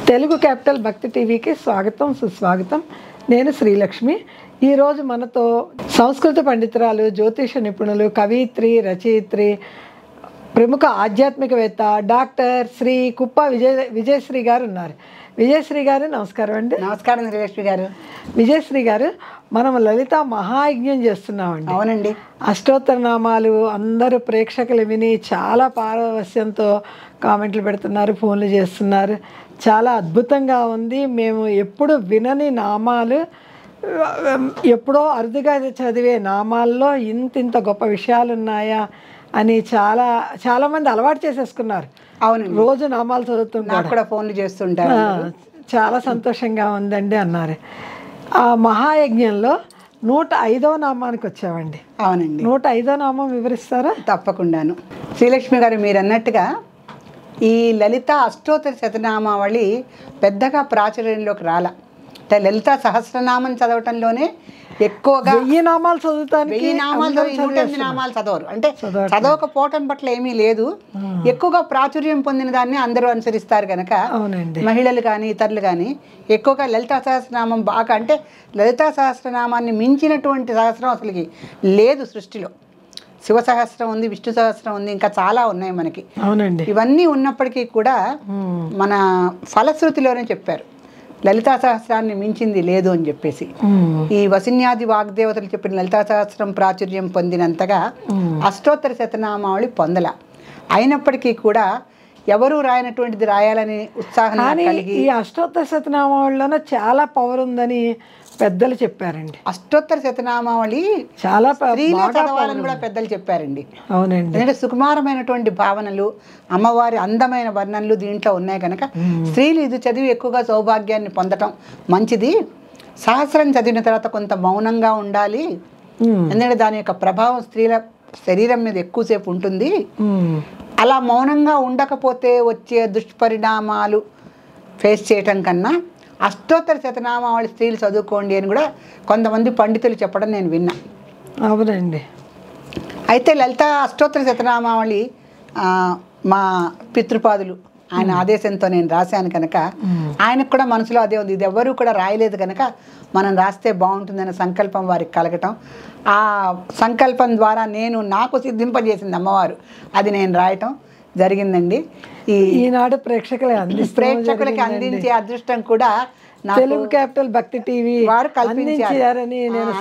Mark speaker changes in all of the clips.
Speaker 1: Telugu capital భక్తి టీవీకి స్వాగతం సుస్వాగతం. నేను శ్రీలక్ష్మి. ఈరోజు మనతో సంస్కృత పండితురాలు, జ్యోతిష నిపుణులు, కవయిత్రి, రచయిత్రి, ప్రముఖ ఆధ్యాత్మికవేత్త డాక్టర్ శ్రీ కుప్ప విజయశ్రీ గారు ఉన్నారు. విజయశ్రీ గారు నమస్కారం అండి.
Speaker 2: నమస్కారం శ్రీలక్ష్మి గారు.
Speaker 1: విజయశ్రీ గారు, మనం లలిత మహాయజ్ఞం చేస్తున్నామండి.
Speaker 2: అవునండి.
Speaker 1: అష్టోత్తర నామాలు అందరూ ప్రేక్షకులు విని చాలా పారవస్యంతో కామెంట్లు పెడుతున్నారు, ఫోన్లు చేస్తున్నారు. చాలా అద్భుతంగా ఉంది. మేము ఎప్పుడు వినని నామాలు, ఎప్పుడో అరుదుగా చదివే నామాల్లో ఇంత గొప్ప విషయాలు ఉన్నాయా అని చాలామంది అలవాటు చేసేసుకున్నారు.
Speaker 2: అవును,
Speaker 1: రోజు నామాలు చదువుతుంటారు,
Speaker 2: కూడా ఫోన్లు చేస్తుంటారు.
Speaker 1: చాలా సంతోషంగా ఉందండి అన్నారు. ఆ మహాయజ్ఞంలో 105వ నామానికి వచ్చామండి.
Speaker 2: అవునండి.
Speaker 1: 105వ నామం వివరిస్తారా?
Speaker 2: తప్పకుండాను. శ్రీలక్ష్మి గారు, మీరు అన్నట్టుగా ఈ లలిత అష్టోత్తర శతనామావళి పెద్దగా ప్రాచుర్యంలోకి రాల. లలిత సహస్రనామం చదవటంలోనే ఎక్కువగా
Speaker 1: 1000 నామాలు చదువుతాను,
Speaker 2: 1000 నామాలు 108 నామాలు చదవరు. అంటే చదవకపోవటం పట్ల ఏమీ లేదు, ఎక్కువగా ప్రాచుర్యం పొందిన దాన్ని అందరూ అనుసరిస్తారు కనుక మహిళలు కానీ ఇతరులు కానీ ఎక్కువగా లలితా సహస్రనామం బాగా, అంటే లలితా సహస్రనామాన్ని మించినటువంటి సహస్రం అసలుకి లేదు సృష్టిలో. శివ సహస్రం ఉంది, విష్ణు సహస్రం ఉంది, ఇంకా చాలా ఉన్నాయి మనకి.
Speaker 1: అవునండి.
Speaker 2: ఇవన్నీ ఉన్నప్పటికీ కూడా మన ఫలశ్రుతిలోనే చెప్పారు లలితా సహస్రాన్ని మించింది లేదు అని చెప్పేసి. ఈ వసిన్యాది వాగ్దేవతలు చెప్పిన లలితా సహస్రం ప్రాచుర్యం పొందినంతగా అష్టోత్తర శతనామావళి పొందల. అయినప్పటికీ కూడా ఎవరు రాయనటువంటిది రాయాలని ఉత్సాహం కలిగి
Speaker 1: ఈ అష్టోత్తర శతనామావళిలోనే చాలా పవర్ ఉందని పెద్దలు చెప్పారండి.
Speaker 2: అష్టోత్తర శతనామావళి
Speaker 1: చాలా
Speaker 2: చదవాలని కూడా పెద్దలు చెప్పారండి.
Speaker 1: అవునండి.
Speaker 2: ఎందుకంటే సుకుమారమైనటువంటి భావనలు, అమ్మవారి అందమైన వర్ణనలు దీంట్లో ఉన్నాయి కనుక స్త్రీలు ఇది చదివి ఎక్కువగా సౌభాగ్యాన్ని పొందటం మంచిది. సహస్రం చదివిన తర్వాత కొంత మౌనంగా ఉండాలి, ఎందుకంటే దాని యొక్క ప్రభావం స్త్రీల శరీరం మీద ఎక్కువసేపు ఉంటుంది. అలా మౌనంగా ఉండకపోతే వచ్చే దుష్పరిణామాలు ఫేస్ చేయటం కన్నా అష్టోత్తర శతనామావళి స్త్రీలు చదువుకోండి అని కూడా కొంతమంది పండితులు చెప్పడం నేను విన్నా.
Speaker 1: అవునండి.
Speaker 2: అయితే లలిత అష్టోత్తర శతనామావళి మా పితృపాదులు ఆయన ఆదేశంతో నేను రాశాను కనుక ఆయనకు కూడా మనసులో అదే ఉంది. ఇది ఎవరూ కూడా రాయలేదు కనుక మనం రాస్తే బాగుంటుందనే సంకల్పం వారికి కలగటం, ఆ సంకల్పం ద్వారా నాకు సిద్ధింపజేసింది అమ్మవారు, అది నేను రాయటం జరిగిందండి.
Speaker 1: ఈనాడు ప్రేక్షకులకి
Speaker 2: అందించే అదృష్టం కూడా
Speaker 1: తెలుగు క్యాపిటల్ భక్తి టీవీ
Speaker 2: వారు
Speaker 1: కల్పించారని నేను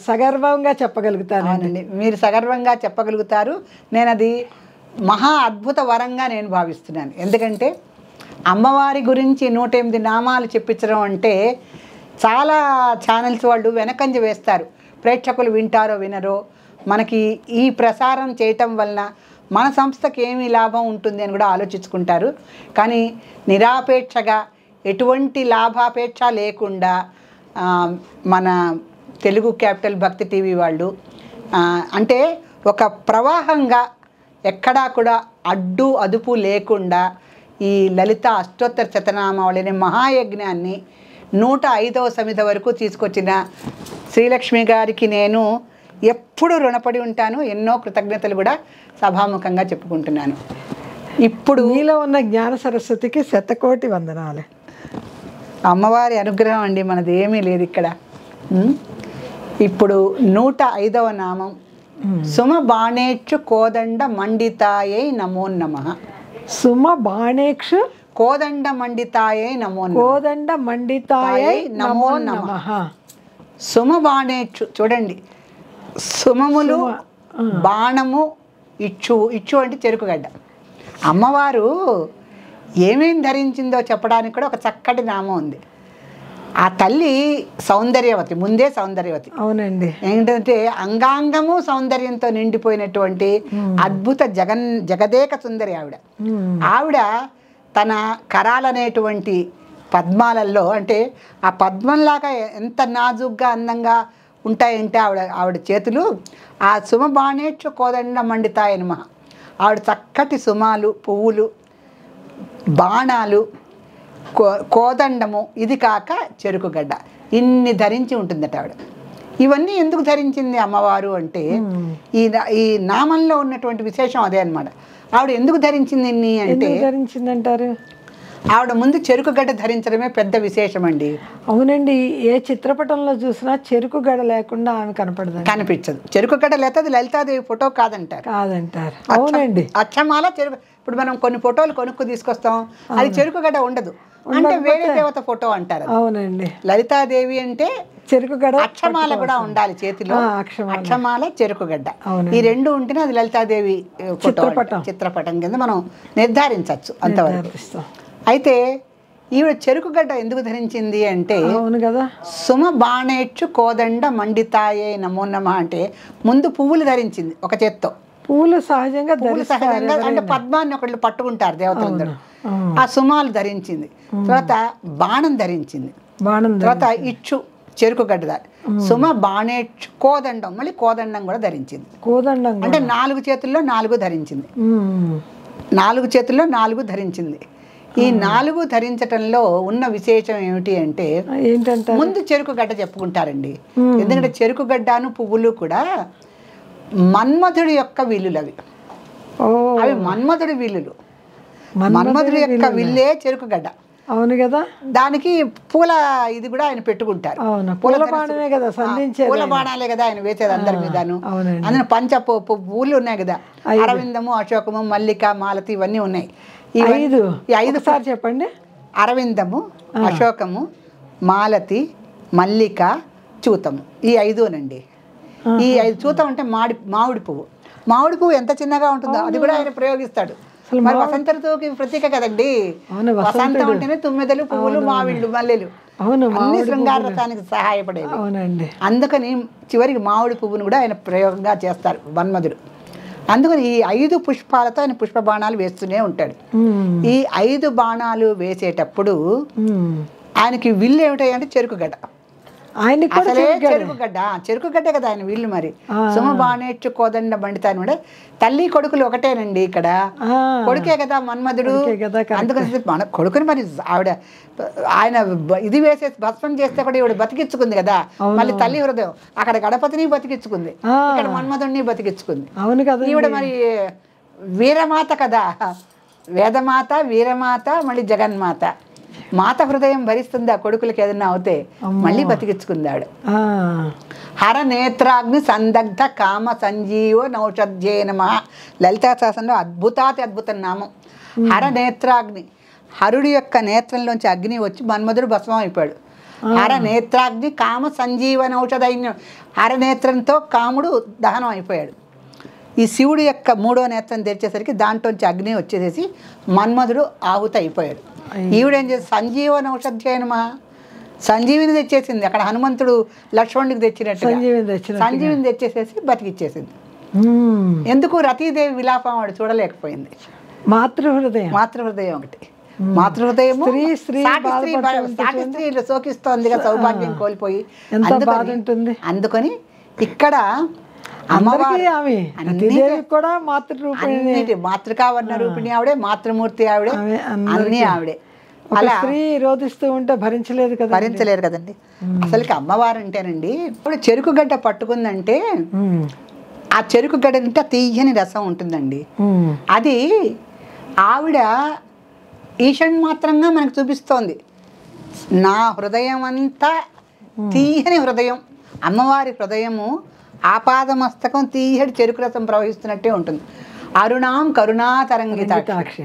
Speaker 1: సగర్వంగా చెప్పగలుగుతానండి.
Speaker 2: మీరు సగర్వంగా చెప్పగలుగుతారు. నేను అది మహా అద్భుత వరంగా నేను భావిస్తున్నాను. ఎందుకంటే అమ్మవారి గురించి 108 నామాలు చెప్పించడం అంటే చాలా ఛానల్స్ వాళ్ళు వెనకంజ వేస్తారు. ప్రేక్షకులు వింటారో వినరో, మనకి ఈ ప్రసారం చేయటం వలన మన సంస్థకి ఏమి లాభం ఉంటుంది అని కూడా ఆలోచించుకుంటారు. కానీ నిరాపేక్షగా ఎటువంటి లాభాపేక్ష లేకుండా మన తెలుగు క్యాపిటల్ భక్తి టీవీ వాళ్ళు అంటే ఒక ప్రవాహంగా ఎక్కడా కూడా అడ్డు అదుపు లేకుండా ఈ లలిత అష్టోత్తర శతనామావళి అనే మహాయజ్ఞాన్ని 105వ సమితి వరకు తీసుకొచ్చిన శ్రీలక్ష్మి గారికి నేను ఎప్పుడు రుణపడి ఉంటాను. ఎన్నో కృతజ్ఞతలు కూడా సభాముఖంగా చెప్పుకుంటున్నాను. ఇప్పుడు
Speaker 1: మీలో ఉన్న జ్ఞాన సరస్వతికి శతకోటి వందనాలు.
Speaker 2: అమ్మవారి అనుగ్రహం అండి, మనది ఏమీ లేదు ఇక్కడ. ఇప్పుడు 105వ నామం సుమ బాణేక్షు కోదండ మండితాయై నమో నమః.
Speaker 1: సుమ బాణేక్షు
Speaker 2: కోదండ మండితాయై నమో నమః.
Speaker 1: కోదండ మండితాయై నమో నమః.
Speaker 2: సుమ బాణేక్షు చూడండి, సుమములు, బాణము, ఇచ్చు అంటే చెరుకుగడ్డ. అమ్మవారు ఏమేం ధరించిందో చెప్పడానికి కూడా ఒక చక్కటి నామం ఉంది. ఆ తల్లి సౌందర్యవతి, ముందే సౌందర్యవతి.
Speaker 1: అవునండి.
Speaker 2: ఏంటంటే అంగాంగము సౌందర్యంతో నిండిపోయినటువంటి అద్భుత జగదేక సుందరి ఆవిడ తన కరాలనేటువంటి పద్మాలలో, అంటే ఆ పద్మంలాగా ఎంత నాజుగ్గా అందంగా ఉంటాయంటే ఆవిడ చేతులు ఆ సుమ బాణేక్షు కోదండ మండితాయ నమః. ఆవిడ చక్కటి సుమాలు, పువ్వులు, బాణాలు, కోదండము, ఇది కాక చెరుకుగడ్డ, ఇన్ని ధరించి ఉంటుందట ఆవిడ. ఇవన్నీ ఎందుకు ధరించింది అమ్మవారు అంటే ఈ నామంలో ఉన్నటువంటి విశేషం అదే అనమాట. ఆవిడ ఎందుకు ధరించింది ఇన్ని అంటే,
Speaker 1: ధరించిందంటారు
Speaker 2: ఆవిడ ముందు చెరుకు గడ్డ ధరించడమే పెద్ద విశేషం అండి.
Speaker 1: అవునండి, ఏ చిత్రపటంలో చూసినా చెరుకు గడ లేకుండా ఆమె కనపడదు,
Speaker 2: కనిపించదు. చెరుకు గడ్డ లేకపోతే అది లలితాదేవి ఫోటో కాదంటారు.
Speaker 1: అవునండి,
Speaker 2: అచ్చమాల చెరుకు. ఇప్పుడు మనం కొన్ని ఫోటోలు కొనుక్కు తీసుకొస్తాం, అది చెరుకు గడ్డ ఉండదు అంటే వేరే దేవత ఫోటో అంటారు.
Speaker 1: అవునండి,
Speaker 2: లలితాదేవి అంటే
Speaker 1: చెరుకు గడ,
Speaker 2: అక్షమాల కూడా ఉండాలి చేతిలో, అక్షమాల చెరుకు గడ్డ, ఈ రెండు ఉంటేనే అది లలితాదేవి చిత్రపటం కింద మనం నిర్ధారించవచ్చు అంతవరకు. అయితే ఈవిడ చెరుకు గడ్డ ఎందుకు ధరించింది అంటే,
Speaker 1: అవును కదా,
Speaker 2: సుమ బాణేచ్చు కోదండ మండితాయే నమో నమ అంటే ముందు పువ్వులు ధరించింది ఒక చేత్తో.
Speaker 1: పువ్వులు సహజంగా
Speaker 2: అంటే పద్మాన్ని ఒకళ్ళు పట్టుకుంటారు దేవతలందరూ, ఆ సుమాలు ధరించింది. తర్వాత బాణం ధరించింది, తర్వాత ఇచ్చు చెరుకు గడ్డ, సుమ బాణేచ్చు కోదండం, మళ్ళీ కోదండం కూడా ధరించింది.
Speaker 1: కోదండం
Speaker 2: అంటే 4 చేతుల్లో 4 ధరించింది, 4 చేతుల్లో 4 ధరించింది. ఈ 4 ధరించటంలో ఉన్న విశేషం ఏమిటి అంటే,
Speaker 1: ఏంటంటే
Speaker 2: ముందు చెరుకు గడ్డ చెప్పుకుంటారండి. ఎందుకంటే చెరుకు గడ్డను పువ్వులు కూడా మన్మధుడి యొక్క విల్లులు అవి. అవి మన్మధుడి విల్లులు, మన్మధుడి యొక్క విల్లే చెరుకు గడ్డ.
Speaker 1: అవును కదా,
Speaker 2: దానికి పూల ఇది కూడా ఆయన పెట్టుకుంటారు. పూల బాణాలే కదా ఆయన వేసేది అందరి మీదను. అందులో పంచ పూలు ఉన్నాయి కదా, అరవిందము, అశోకము, మల్లిక, మాలతి ఇవన్నీ ఉన్నాయి. ఈ 5
Speaker 1: సార్ చెప్పండి.
Speaker 2: అరవిందము, అశోకము, మాలతి, మల్లిక, చూతము, ఈ 5నండి. ఈ 5 చూతం అంటే మామిడి పువ్వు. మామిడి పువ్వు ఎంత చిన్నగా ఉంటుందో అది కూడా ఆయన ప్రయోగిస్తాడు. మరి వసంత ఋతువుకి ప్రతీక కదండి. వసంతం అంటేనే తుమ్మెదలు, పువ్వులు, మామిళ్ళు, మల్లెలు అన్ని శృంగార రసానికి సహాయపడేవి. అందుకని చివరికి మామిడి పువ్వును కూడా ఆయన ప్రయోగంగా చేస్తారు మన్మధుడు. అందుకని ఈ 5 పుష్పాలతో ఆయన పుష్ప బాణాలు వేస్తూనే ఉంటాడు. ఈ 5 బాణాలు వేసేటప్పుడు ఆయనకి విల్లు ఏమిటాయంటే చెరుకు గడ్డ. అసలే చెరుకు గడ్డే కదా ఆయన వీళ్ళు. మరి సుమ బాణేచ్చు కోదండ బండితాను కూడా తల్లి కొడుకులు ఒకటేనండి ఇక్కడ. కొడుకే కదా మన్మధుడు. అందుకని మన కొడుకుని మరి ఆవిడ ఆయన ఇది వేసే భస్మం చేస్తే కూడా ఈవిడ బతికించుకుంది కదా. మళ్ళీ తల్లి హృదయం అక్కడ గణపతిని బతికించుకుంది, ఇక్కడ మన్మధుడిని బతికించుకుంది. ఈవిడ మరి వీరమాత కదా, వేదమాత, వీరమాత, మళ్ళీ జగన్మాత. మాత హృదయం భరిస్తుంది ఆ కొడుకులకి ఏదన్నా అవుతే, మళ్ళీ బతికించుకుందాడు. హర నేత్రాగ్ని సందగ్ధ కామ సంజీవ నౌషధ్యే నమః. లలితా శాసనంలో అద్భుత నామం హర నేత్రాగ్ని. హరుడి యొక్క నేత్రంలోంచి అగ్ని వచ్చి మన్మధుడు భస్మం అయిపోయాడు. హర నేత్రాగ్ని కామ సంజీవ నౌషధైన్యం. హర నేత్రంతో కాముడు దహనం అయిపోయాడు. ఈ శివుడు యొక్క 3వ నేత్రం తెరిచేసరికి దాంట్లోంచి అగ్ని వచ్చేసేసి మన్మధుడు ఆహుతి అయిపోయాడు. ఈవిడేం చేసి సంజీవన ఔషధ్యమా, సంజీవిని తెచ్చేసింది. అక్కడ హనుమంతుడు లక్ష్మణుడికి తెచ్చినట్టు సంజీవిని తెచ్చేసేసి బతికిచ్చేసింది. ఎందుకు రతీదేవి విలాపం వాడు చూడలేకపోయింది. మాతృహృదయం ఒకటి. మాతృహృదయము సాటి స్త్రీలు శోకిస్తోంది కదా, సౌభాగ్యం కోల్పోయి. అందుకని ఇక్కడ మాతృకావర్ణ రూపిణి ఆవిడే, మాతృమూర్తి ఆవిడే, అన్ని ఆవిడే. అలా
Speaker 1: రోధిస్తూ ఉంటే
Speaker 2: భరించలేరు కదండి. అసలుకి అమ్మవారు అంటేనండి, ఇప్పుడు చెరుకు గడ్డ పట్టుకుందంటే ఆ చెరుకు గడ్డ తింటే తీయని రసం ఉంటుందండి. అది ఆవిడ ఈషన్ మాత్రంగా మనకు చూపిస్తోంది. నా హృదయం అంతా తీయని హృదయం, అమ్మవారి హృదయము ఆపాదమస్తకం తీయడి చెరుకు రసం ప్రవహిస్తున్నట్టే ఉంటుంది. అరుణాం కరుణాతరంగితాక్షి.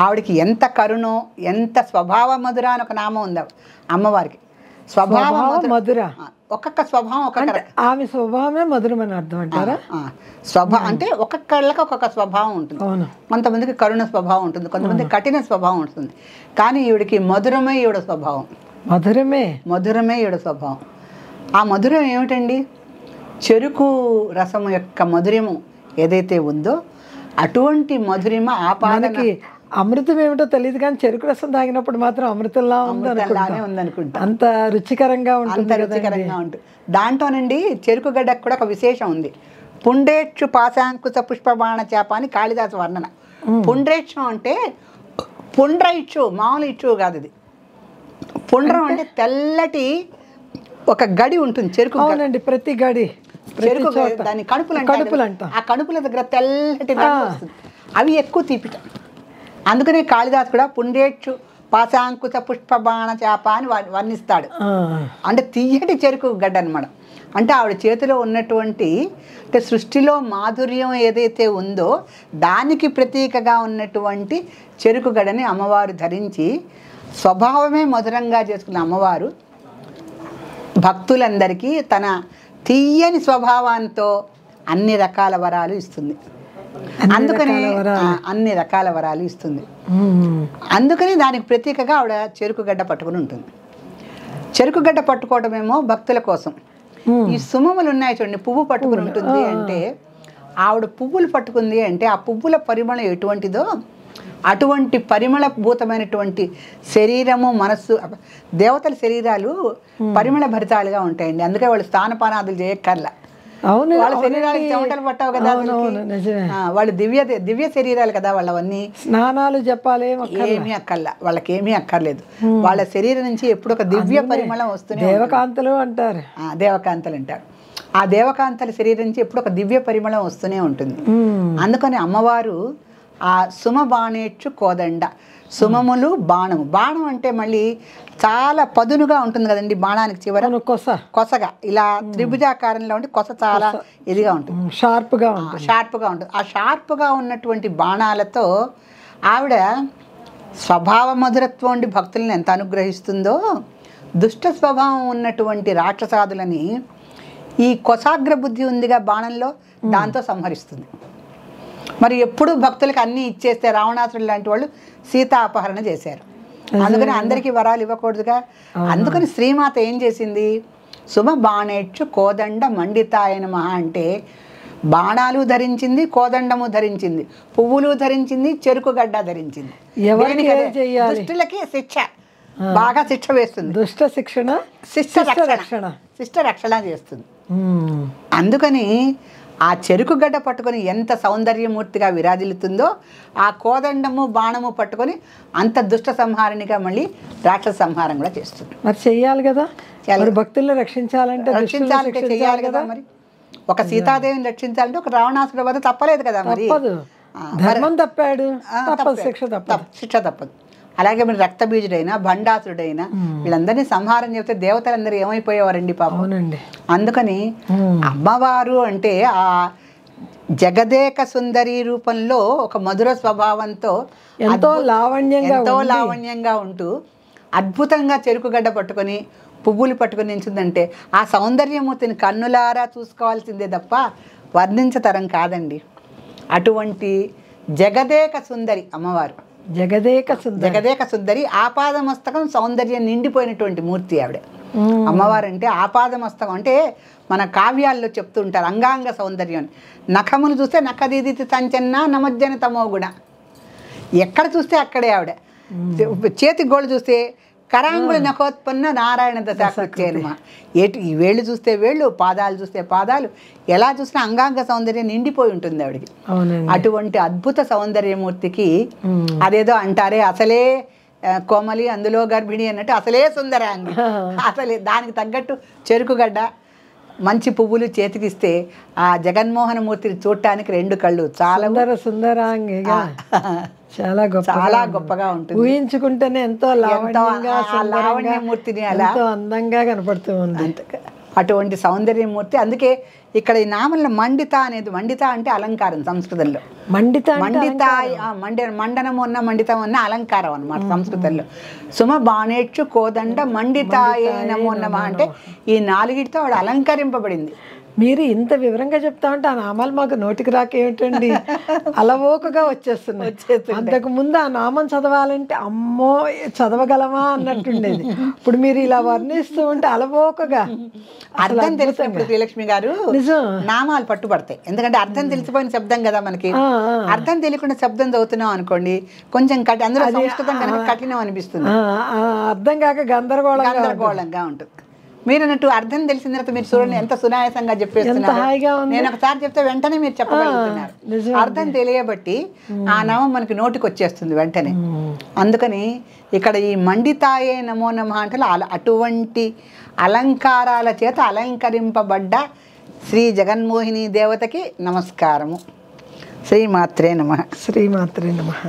Speaker 2: ఆవిడికి ఎంత కరుణో, ఎంత స్వభావ మధుర అని ఒక నామం ఉంది అమ్మవారికి. స్వభావ మధుర, ఒక్కొక్క స్వభావం ఒక్కొక్క,
Speaker 1: ఆమె స్వభావమే మధురమని అర్థం అంటారా?
Speaker 2: అంటే ఒక్కొక్కళ్ళకి ఒక్కొక్క స్వభావం ఉంటుంది. కొంతమందికి కరుణ స్వభావం ఉంటుంది, కొంతమందికి కఠిన స్వభావం ఉంటుంది. కానీ ఈవిడికి మధురమే ఈవిడ స్వభావం. మధురమే ఈవిడ స్వభావం. ఆ మధురం ఏమిటండి? చెరుకు రసము యొక్క మధురము ఏదైతే ఉందో అటువంటి మధురిమ ఆపాదనకి.
Speaker 1: అమృతం ఏమిటో తెలియదు కానీ చెరుకు రసం తాగినప్పుడు మాత్రం అమృతంలా ఉందనుకుంటా. అంత రుచికరంగా ఉంటుంది.
Speaker 2: దాంట్లోనండి చెరుకు గడ్డకు కూడా ఒక విశేషం ఉంది. పుండ్రేక్షు పాశాంకుశ పుష్పబాణ చేప అని కాళిదాసు వర్ణన. పుండ్రేక్షం అంటే పుండ్రైచ్చు, మామూలు ఇచ్చు కాదు అది. పుండ్రం అంటే తెల్లటి ఒక గడి ఉంటుంది చెరుకు.
Speaker 1: ప్రతి గడి
Speaker 2: చెరుకు దాని కడుపులు అంటాం. ఆ కడుపుల దగ్గర తెల్లటి వస్తుంది, అవి ఎక్కువ తీపిట. అందుకనే కాళిదాసు కూడా పుండ్రేక్షు పాశాంకుశ పుష్పబాణ చేప అని వర్ణిస్తాడు. అంటే తీయటి చెరుకు గడ్డ అనమాట. అంటే ఆవిడ చేతిలో ఉన్నటువంటి అంటే సృష్టిలో మాధుర్యం ఏదైతే ఉందో దానికి ప్రతీకగా ఉన్నటువంటి చెరుకు గడ్డని అమ్మవారు ధరించి స్వభావమే మధురంగా చేసుకున్న అమ్మవారు భక్తులందరికీ తన తీయని స్వభావంతో అన్ని రకాల వరాలు ఇస్తుంది. అందుకని అన్ని రకాల వరాలు ఇస్తుంది. అందుకని దానికి ప్రతీకగా ఆవిడ చెరుకుగడ్డ పట్టుకుని ఉంటుంది. చెరుకుగడ్డ పట్టుకోవడమేమో భక్తుల కోసం. ఈ సుమములు ఉన్నాయి చూడండి, పువ్వు పట్టుకుని ఉంటుంది అంటే ఆవిడ పువ్వులు పట్టుకుంది అంటే ఆ పువ్వుల పరిమళం ఎటువంటిదో అటువంటి పరిమళభూతమైనటువంటి శరీరము మనస్సు. దేవతల శరీరాలు పరిమళ భరితాలుగా ఉంటాయండి. అందుకే వాళ్ళు స్థానపానాదులు చేయక్కర్లా. వాళ్ళ శరీరానికి చెమటలు పట్టావు కదా, వాళ్ళు దివ్య శరీరాలు కదా వాళ్ళవన్నీ. స్నానాలు చెప్పాలి ఏమీ అక్కర్లా, వాళ్ళకి ఏమీ అక్కర్లేదు. వాళ్ళ శరీరం నుంచి ఎప్పుడు ఒక దివ్య పరిమళం వస్తుంది. దేవకాంతలు అంటారు. దేవకాంతలు అంటారు. ఆ దేవకాంతల శరీరం నుంచి ఎప్పుడు ఒక దివ్య పరిమళం వస్తూనే ఉంటుంది. అందుకని అమ్మవారు ఆ సుమ బాణేచ్చు కోదండ, సుమములు బాణము. బాణం అంటే మళ్ళీ చాలా పదునుగా ఉంటుంది కదండి. బాణానికి చివర కొసగా ఇలా త్రిభుజాకారంలో ఉండి కొస చాలా ఇదిగా ఉంటుంది, షార్ప్గా ఉంటుంది. ఆ షార్ప్గా ఉన్నటువంటి బాణాలతో ఆవిడ స్వభావ మధురత్వం ఉండి భక్తులను ఎంత అనుగ్రహిస్తుందో దుష్ట స్వభావం ఉన్నటువంటి రాక్షసాదులని ఈ కొసాగ్ర బుద్ధి ఉందిగా బాణంలో, దాంతో సంహరిస్తుంది. మరి ఎప్పుడు భక్తులకు అన్నీ ఇచ్చేస్తే రావణాసురుడు లాంటి వాళ్ళు సీతా అపహరణ చేశారు. అందుకని అందరికీ వరాలు ఇవ్వకూడదుగా. అందుకని శ్రీమాత ఏం చేసింది, సుమ బాణేచ్చు కోదండ మండితాయ నమః అంటే బాణాలు ధరించింది, కోదండము ధరించింది, పువ్వులు ధరించింది, చెరుకుగడ్డ ధరించింది. దుష్టులకి శిక్ష, బాగా శిక్ష వేస్తుంది. దుష్ట శిక్షణ శిష్ట రక్షణ చేస్తుంది. అందుకని ఆ చెరుకుగడ్డ పట్టుకొని ఎంత సౌందర్యమూర్తిగా విరాజిల్లుతుందో ఆ కోదండము బాణము పట్టుకొని అంత దుష్ట సంహారణిగా మళ్ళీ రాక్షస సంహారం కూడా చేస్తుంది. మరి చెయ్యాలి కదా, భక్తులను రక్షించాలంటే చెయ్యాలి కదా. మరి ఒక సీతాదేవిని రక్షించాలంటే ఒక రావణాసురుడి వద్ద తప్పలేదు కదా. మరి ధర్మం తప్పాడు, శిక్ష తప్పదు. అలాగే మరి రక్తబీజుడైనా భండాసురుడైనా వీళ్ళందరినీ సంహారం చెప్తే దేవతలందరూ ఏమైపోయేవారండి పాపం. అందుకని అమ్మవారు అంటే ఆ జగదేక సుందరి రూపంలో ఒక మధుర స్వభావంతో ఎంతో లావణ్యంగా ఉంటూ అద్భుతంగా చెరుకుగడ్డ పట్టుకొని పువ్వులు పట్టుకొని నించుందంటే ఆ సౌందర్యమూర్తిని కన్నులారా చూసుకోవాల్సిందే తప్ప వర్ణించతరం కాదండి. అటువంటి జగదేక సుందరి అమ్మవారు, జగదేక సుందరి. ఆపాదమస్తకం సౌందర్యం నిండిపోయినటువంటి మూర్తి ఆవిడ. అమ్మవారు అంటే ఆపాదమస్తకం అంటే మన కావ్యాల్లో చెప్తూ ఉంటారు అంగాంగ సౌందర్యం. నఖమును చూస్తే నఖదీదితి సంచన్న నమజ్జన తమోగుణ, ఎక్కడ చూస్తే అక్కడే ఆవిడ. చేతి గోళ్ళు చూస్తే కరాంగుల నఖోత్పన్న నారాయణ దశాకృత్యేనమ. ఈ వేళ్ళు చూస్తే వేళ్ళు, పాదాలు చూస్తే పాదాలు, ఎలా చూసినా అంగాంగ సౌందర్యం నిండిపోయి ఉంటుంది ఆవిడకి. అటువంటి అద్భుత సౌందర్యమూర్తికి అదేదో అంటారే అసలే కోమలి అందులో గర్భిణి అన్నట్టు అసలే సుందరాంగి. అసలే దానికి తగ్గట్టు చెరుకుగడ్డ మంచి పువ్వులు చేతికిస్తే ఆ జగన్మోహన మూర్తిని చూడటానికి రెండు కళ్ళు చాలా సుందరాంగిగా చాలా గొప్పగా ఉంటుంది. ఊహించుకుంటేనే ఎంతో లావణ్యమూర్తిని అలా అందంగా కనపడుతూ ఉంది అటువంటి సౌందర్యమూర్తి. అందుకే ఇక్కడ ఈ నామంలో మండిత అనేది, మండిత అంటే అలంకారం సంస్కృతంలో. మండనము ఉన్న మండితం ఉన్న అలంకారం అన్నమాట సంస్కృతంలో. సుమ బాణేచ్చు కోదండ మండితాయ నమో నమః అంటే ఈ నాలుగిటితో ఆవిడ అలంకరింపబడింది. మీరు ఇంత వివరంగా చెప్తా ఉంటే ఆ నామాలు మాకు నోటికి రాకేమిటండి, అలవోకగా వచ్చేస్తున్నాయి. అంతకు ముందు ఆ నామం చదవాలంటే అమ్మో చదవగలమా అన్నట్టుండేది. ఇప్పుడు మీరు ఇలా వర్ణిస్తూ ఉంటే అలవోకగా అర్థం తెలిసినప్పుడు శ్రీలక్ష్మి గారు నిజం నామాలు పట్టుబడతాయి. ఎందుకంటే అర్థం తెలిసిపోయిన శబ్దం కదా మనకి. అర్థం తెలియకుండా శబ్దం చదువుతున్నాం అనుకోండి కొంచెం అందులో సంస్కృతం కనుక కఠినం అనిపిస్తుంది, అర్థం కాక గందరగోళంగా ఉంటుంది. మీరు అన్నట్టు అర్థం తెలిసిన తర్వాత మీరు చూడండి ఎంత సునాయాసంగా చెప్పేస్తున్నారు. నేను ఒకసారి చెప్తే వెంటనే మీరు చెప్పగలుగుతున్నారు. అర్థం తెలియబట్టి ఆ నామం మనకి నోటికి వచ్చేస్తుంది వెంటనే. అందుకని ఇక్కడ ఈ మండితాయే నమో నమః అంటే అటువంటి అలంకారాల చేత అలంకరింపబడ్డ శ్రీ జగన్మోహిని దేవతకి నమస్కారము. శ్రీమాత్రే నమః. శ్రీమాత్రే నమః.